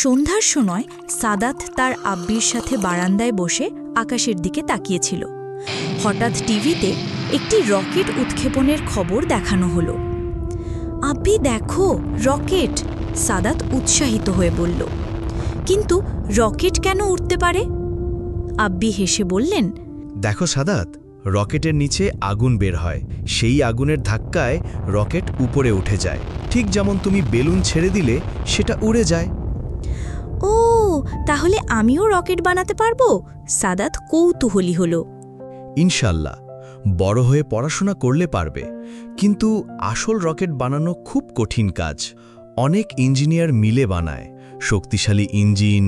সন্ধ্যার সময় সাদাত তার আব্বির সাথে বারান্দায় বসে আকাশের দিকে তাকিয়েছিল। হঠাৎ টিভিতে একটি রকেট উৎক্ষেপণের খবর দেখানো হলো। আব্বি দেখো, রকেট! সাদাত উৎসাহিত হয়ে বলল। কিন্তু রকেট কেন উঠতে পারে? আব্বি হেসে বললেন, দেখো সাদাত, রকেটের নিচে আগুন বের হয়, সেই আগুনের ধাক্কায় রকেট উপরে উঠে যায়। ঠিক যেমন তুমি বেলুন ছেড়ে দিলে সেটা উড়ে যায়। ও, তাহলে আমিও রকেট বানাতে পারবো? সাদাত কৌতূহলী হল। ইনশাল্লাহ, বড় হয়ে পড়াশোনা করলে পারবে, কিন্তু আসল রকেট বানানো খুব কঠিন কাজ। অনেক ইঞ্জিনিয়ার মিলে বানায়। শক্তিশালী ইঞ্জিন,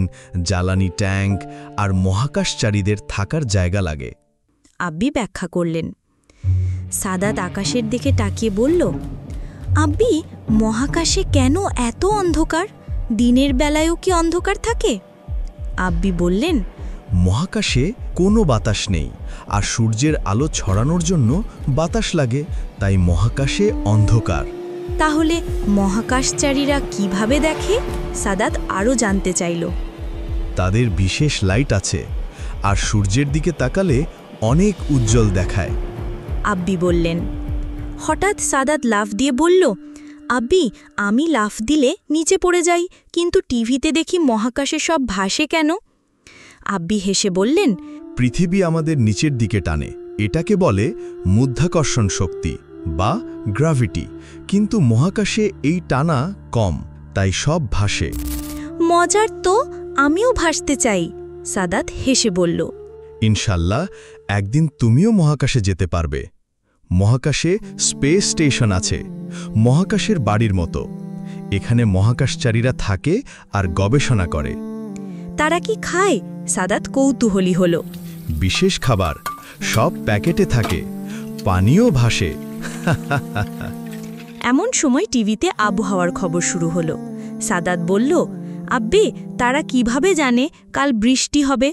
জ্বালানি ট্যাঙ্ক আর মহাকাশচারীদের থাকার জায়গা লাগে। আব্বি ব্যাখ্যা করলেন। সাদাত আকাশের দিকে তাকিয়ে বলল, আব্বি, মহাকাশে কেন এত অন্ধকার? দিনের বেলায়ও কি অন্ধকার থাকে? আব্বি বললেন, মহাকাশে কোনো বাতাস নেই, আর সূর্যের আলো ছড়ানোর জন্য বাতাস লাগে, তাই মহাকাশে অন্ধকার। তাহলে মহাকাশচারীরা কিভাবে দেখে? সাদাত আরও জানতে চাইল। তাদের বিশেষ লাইট আছে, আর সূর্যের দিকে তাকালে অনেক উজ্জ্বল দেখায়। আব্বি বললেন। হঠাৎ সাদাত লাফ দিয়ে বলল, আব্বি, আমি লাফ দিলে নিচে পড়ে যাই, কিন্তু টিভিতে দেখি মহাকাশে সব ভাসে কেন? আব্বি হেসে বললেন, পৃথিবী আমাদের নিচের দিকে টানে, এটাকে বলে মাধ্যাকর্ষণ শক্তি বা গ্র্যাভিটি। কিন্তু মহাকাশে এই টানা কম, তাই সব ভাসে। মজার তো, আমিও ভাসতে চাই, সাদাত হেসে বলল। ইনশাল্লাহ, একদিন তুমিও মহাকাশে যেতে পারবে। মহাকাশে স্পেস স্টেশন আছে, মহাকাশের বাড়ির মতো। এখানে মহাকাশচারীরা থাকে আর গবেষণা করে। তারা কি খায়? সাদাত কৌতূহলী হল। বিশেষ খাবার, সব প্যাকেটে থাকে, পানিও ভাসে। এমন সময় টিভিতে আবহাওয়ার খবর শুরু হলো। সাদাত বলল, আব্বি, তারা কিভাবে জানে কাল বৃষ্টি হবে?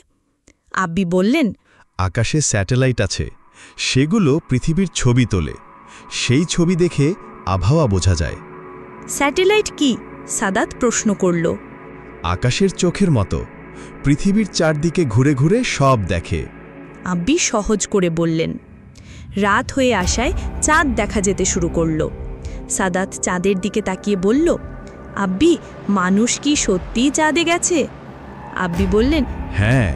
আব্বি বললেন, আকাশে স্যাটেলাইট আছে, সেগুলো পৃথিবীর ছবি তোলে। সেই ছবি দেখে আবহাওয়া বোঝা যায়। স্যাটেলাইট কি? সাদাত প্রশ্ন করল। আকাশের চোখের মতো, পৃথিবীর চারদিকে ঘুরে ঘুরে সব দেখে। আব্বি সহজ করে বললেন। রাত হয়ে আসায় চাঁদ দেখা যেতে শুরু করল। সাদাত চাঁদের দিকে তাকিয়ে বলল, আব্বি, মানুষ কি সত্যিই চাঁদে গেছে? আব্বি বললেন, হ্যাঁ,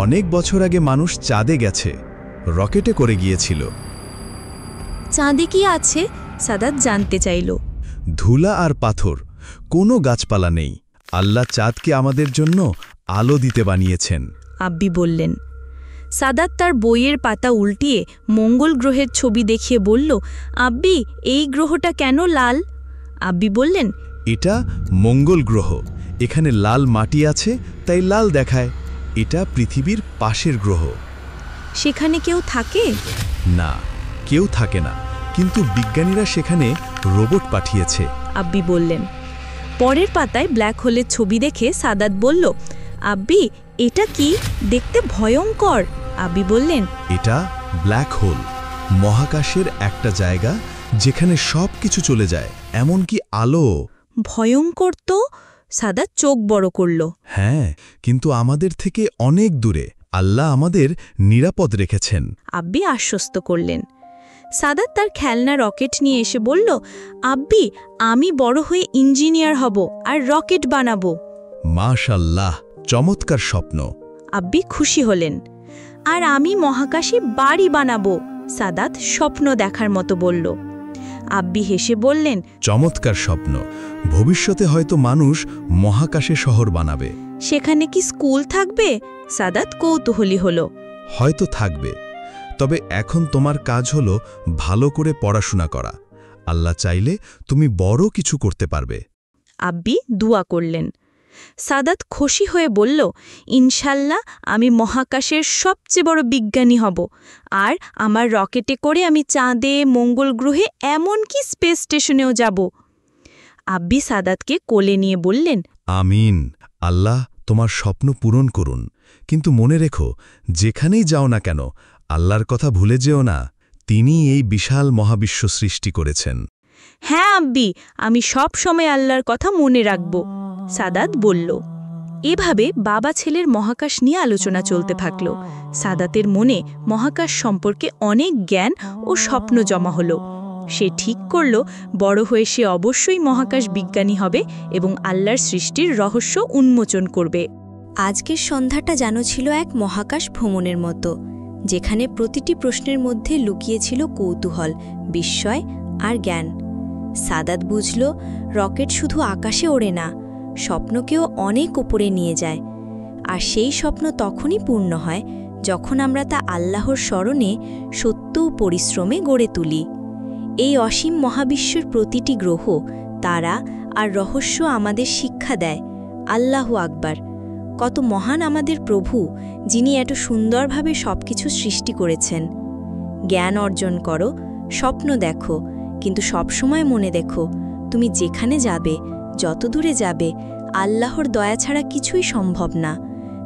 অনেক বছর আগে মানুষ চাঁদে গেছে, রকেটে করে গিয়েছিল। চাঁদে কি আছে? সাদাত জানতে চাইল। ধুলা আর পাথর, কোনো গাছপালা নেই। আল্লাহ চাঁদকে আমাদের জন্য আলো দিতে বানিয়েছেন। আব্বি বললেন। সাদাত তার বইয়ের পাতা উল্টিয়ে মঙ্গল গ্রহের ছবি দেখিয়ে বলল, আব্বি, এই গ্রহটা কেন লাল? আব্বি বললেন, এটা মঙ্গল গ্রহ, এখানে লাল মাটি আছে, তাই লাল দেখায়। এটা পৃথিবীর পাশের গ্রহ। সেখানে কেউ থাকে? না, কেউ থাকে না, কিন্তু বিজ্ঞানীরা সেখানে রোবট পাঠিয়েছে। আব্বি বললেন। পরের পাতায় ব্ল্যাক হোলের ছবি দেখে সাদাত বলল, আব্বি, এটা কি? দেখতে ভয়ঙ্কর। আব্বি বললেন, এটা ব্ল্যাক হোল, মহাকাশের একটা জায়গা যেখানে সব কিছু চলে যায়, এমনকি আলো। ভয়ঙ্কর তো? সাদাত চোখ বড় করল। হ্যাঁ, কিন্তু আমাদের থেকে অনেক দূরে। আল্লাহ আমাদের নিরাপদ রেখেছেন। আব্বি আশ্বস্ত করলেন। সাদাত তার খেলনা রকেট নিয়ে এসে বলল, আব্বি, আমি বড় হয়ে ইঞ্জিনিয়ার হব আর রকেট বানাবো। মাশাআল্লাহ, চমৎকার স্বপ্ন। আব্বি খুশি হলেন। আর আমি মহাকাশে বাড়ি বানাবো, সাদাত স্বপ্ন দেখার মতো বলল। আব্বি হেসে বললেন, চমৎকার স্বপ্ন। ভবিষ্যতে হয়তো মানুষ মহাকাশে শহর বানাবে। সেখানে কি স্কুল থাকবে? সাদাত কৌতূহলী হল। হয়তো থাকবে, তবে এখন তোমার কাজ হলো ভালো করে পড়াশোনা করা। আল্লাহ চাইলে তুমি বড় কিছু করতে পারবে। আব্বি দোয়া করলেন। সাদাত খুশি হয়ে বলল, ইনশাল্লাহ, আমি মহাকাশের সবচেয়ে বড় বিজ্ঞানী হব, আর আমার রকেটে করে আমি চাঁদে, মঙ্গল গ্রহে, এমনকি স্পেস স্টেশনেও যাব। আব্বি সাদাতকে কোলে নিয়ে বললেন, আমিন। আল্লাহ তোমার স্বপ্ন পূরণ করুন, কিন্তু মনে রেখো, যেখানেই যাও না কেন, আল্লাহর কথা ভুলে যেও না। তিনি এই বিশাল মহাবিশ্ব সৃষ্টি করেছেন। হ্যাঁ আব্বি, আমি সব সময় আল্লাহর কথা মনে রাখব, সাদাত বলল। এভাবে বাবা ছেলের মহাকাশ নিয়ে আলোচনা চলতে থাকল। সাদাতের মনে মহাকাশ সম্পর্কে অনেক জ্ঞান ও স্বপ্ন জমা হলো। সে ঠিক করল বড় হয়ে সে অবশ্যই মহাকাশ বিজ্ঞানী হবে এবং আল্লাহর সৃষ্টির রহস্য উন্মোচন করবে। আজকের সন্ধ্যাটা যেন ছিল এক মহাকাশ ভ্রমণের মতো, যেখানে প্রতিটি প্রশ্নের মধ্যে লুকিয়েছিল কৌতূহল, বিস্ময় আর জ্ঞান। সাদাত বুঝল রকেট শুধু আকাশে ওড়ে না, স্বপ্নকেও অনেক ওপরে নিয়ে যায়। আর সেই স্বপ্ন তখনই পূর্ণ হয় যখন আমরা তা আল্লাহর স্মরণে সত্য ও পরিশ্রমে গড়ে তুলি। এই অসীম মহাবিশ্বের প্রতিটি গ্রহ, তারা আর রহস্য আমাদের শিক্ষা দেয়, আল্লাহু আকবার, কত মহান আমাদের প্রভু, যিনি এত সুন্দরভাবে সবকিছু সৃষ্টি করেছেন। জ্ঞান অর্জন করো, স্বপ্ন দেখো, কিন্তু সবসময় মনে দেখো তুমি যেখানে যাবে, যত দূরে যাবে, আল্লাহর দয়া ছাড়া কিছুই সম্ভব না।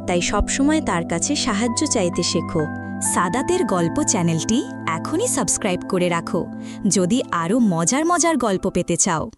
তাই সবসময় তার কাছে সাহায্য চাইতে শেখো। সাদাতের গল্প চ্যানেলটি এখনই সাবস্ক্রাইব করে রাখো যদি আরও মজার মজার গল্প পেতে চাও।